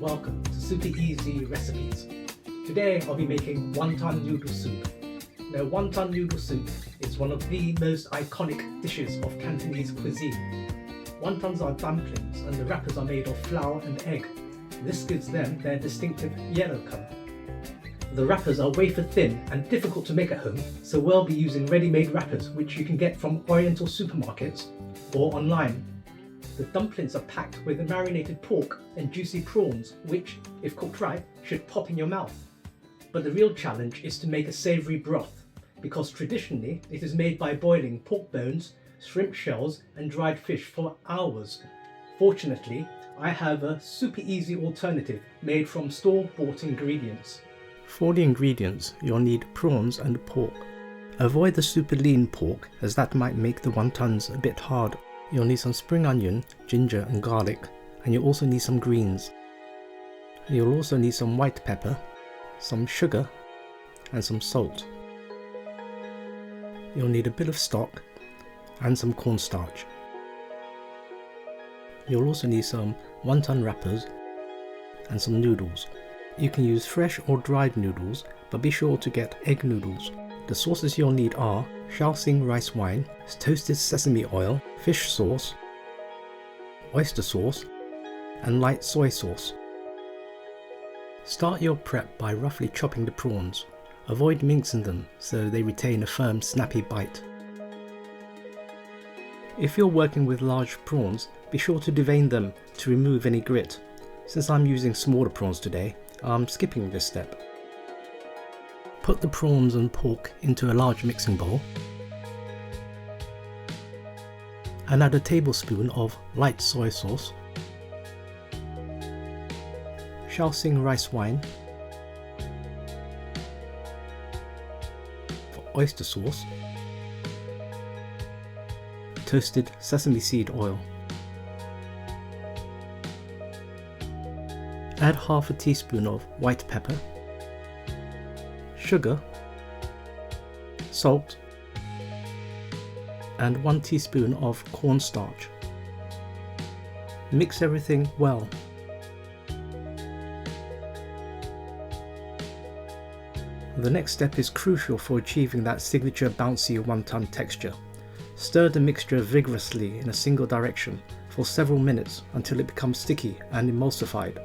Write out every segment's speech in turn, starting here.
Welcome to Super Easy Recipes. Today I'll be making Wonton Noodle Soup. Now, Wonton Noodle Soup is one of the most iconic dishes of Cantonese cuisine. Wontons are dumplings and the wrappers are made of flour and egg. This gives them their distinctive yellow colour. The wrappers are wafer thin and difficult to make at home, so we'll be using ready-made wrappers which you can get from Oriental supermarkets or online. The dumplings are packed with marinated pork and juicy prawns, which, if cooked right, should pop in your mouth. But the real challenge is to make a savoury broth, because traditionally it is made by boiling pork bones, shrimp shells and dried fish for hours. Fortunately, I have a super easy alternative made from store-bought ingredients. For the ingredients, you'll need prawns and pork. Avoid the super lean pork, as that might make the wontons a bit hard. You'll need some spring onion, ginger and garlic, and you'll also need some greens. You'll also need some white pepper, some sugar and some salt. You'll need a bit of stock and some cornstarch. You'll also need some wonton wrappers and some noodles. You can use fresh or dried noodles, but be sure to get egg noodles. The sauces you'll need are shaoxing rice wine, toasted sesame oil, fish sauce, oyster sauce, and light soy sauce. Start your prep by roughly chopping the prawns. Avoid mincing them so they retain a firm, snappy bite. If you're working with large prawns, be sure to devein them to remove any grit. Since I'm using smaller prawns today, I'm skipping this step. Put the prawns and pork into a large mixing bowl and add a tablespoon of light soy sauce, shaoxing rice wine, oyster sauce, toasted sesame seed oil. Add half a teaspoon of white pepper, sugar, salt, and 1 teaspoon of cornstarch. Mix everything well. The next step is crucial for achieving that signature bouncy wonton texture. Stir the mixture vigorously in a single direction for several minutes until it becomes sticky and emulsified.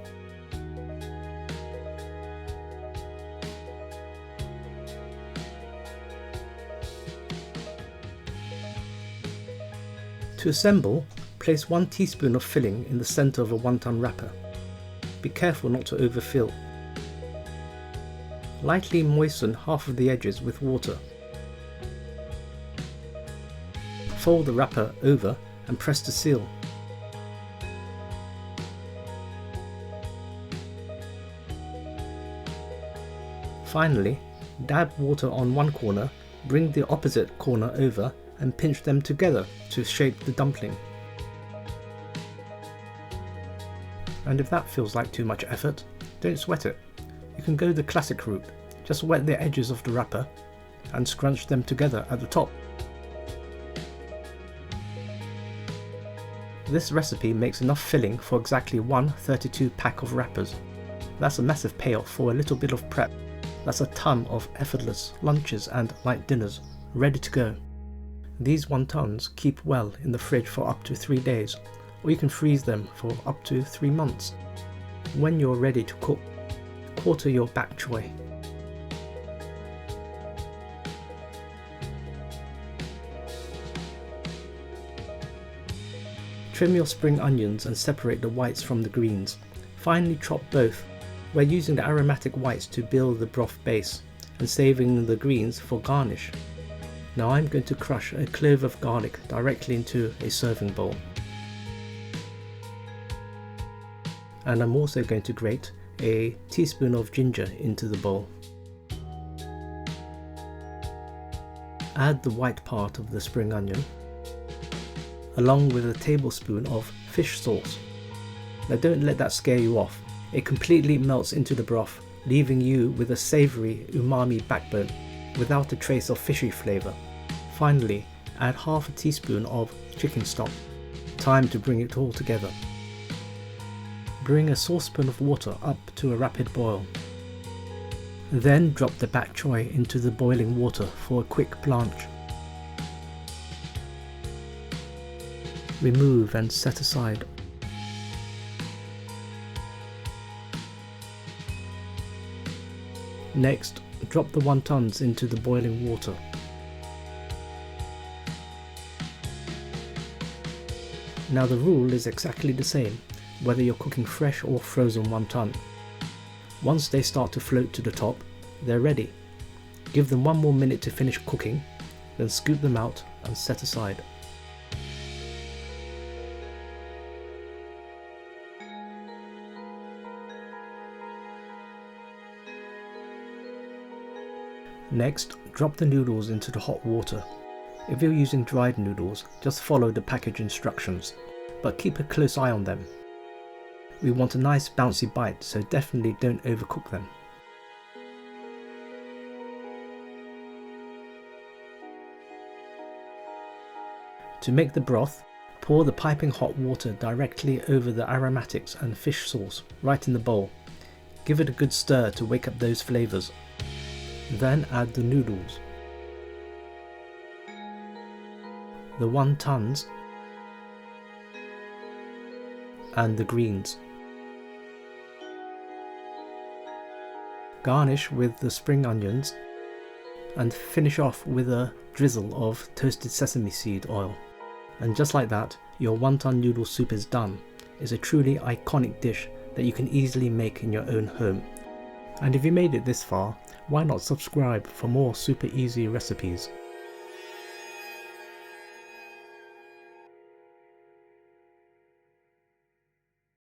To assemble, place 1 teaspoon of filling in the centre of a wonton wrapper. Be careful not to overfill. Lightly moisten half of the edges with water. Fold the wrapper over and press to seal. Finally, dab water on one corner, bring the opposite corner over and pinch them together to shape the dumpling. And if that feels like too much effort, don't sweat it. You can go the classic route. Just wet the edges of the wrapper and scrunch them together at the top. This recipe makes enough filling for exactly one 32 pack of wrappers. That's a massive payoff for a little bit of prep. That's a ton of effortless lunches and light dinners ready to go. These wontons keep well in the fridge for up to 3 days, or you can freeze them for up to 3 months. When you're ready to cook, quarter your bok choy. Trim your spring onions and separate the whites from the greens. Finely chop both. We're using the aromatic whites to build the broth base and saving the greens for garnish. Now I'm going to crush a clove of garlic directly into a serving bowl. And I'm also going to grate a teaspoon of ginger into the bowl. Add the white part of the spring onion, along with a tablespoon of fish sauce. Now don't let that scare you off. It completely melts into the broth, leaving you with a savoury umami backbone without a trace of fishy flavour. Finally, add half a teaspoon of chicken stock. Time to bring it all together. Bring a saucepan of water up to a rapid boil. Then drop the bok choy into the boiling water for a quick blanch. Remove and set aside. Next, drop the wontons into the boiling water. Now the rule is exactly the same, whether you're cooking fresh or frozen wonton. Once they start to float to the top, they're ready. Give them 1 more minute to finish cooking, then scoop them out and set aside. Next, drop the noodles into the hot water. If you're using dried noodles, just follow the package instructions, but keep a close eye on them. We want a nice bouncy bite, so definitely don't overcook them. To make the broth, pour the piping hot water directly over the aromatics and fish sauce right in the bowl. Give it a good stir to wake up those flavours. Then add the noodles, the wontons, and the greens. Garnish with the spring onions and finish off with a drizzle of toasted sesame seed oil. And just like that, your wonton noodle soup is done. It's a truly iconic dish that you can easily make in your own home. And if you made it this far, why not subscribe for more super easy recipes?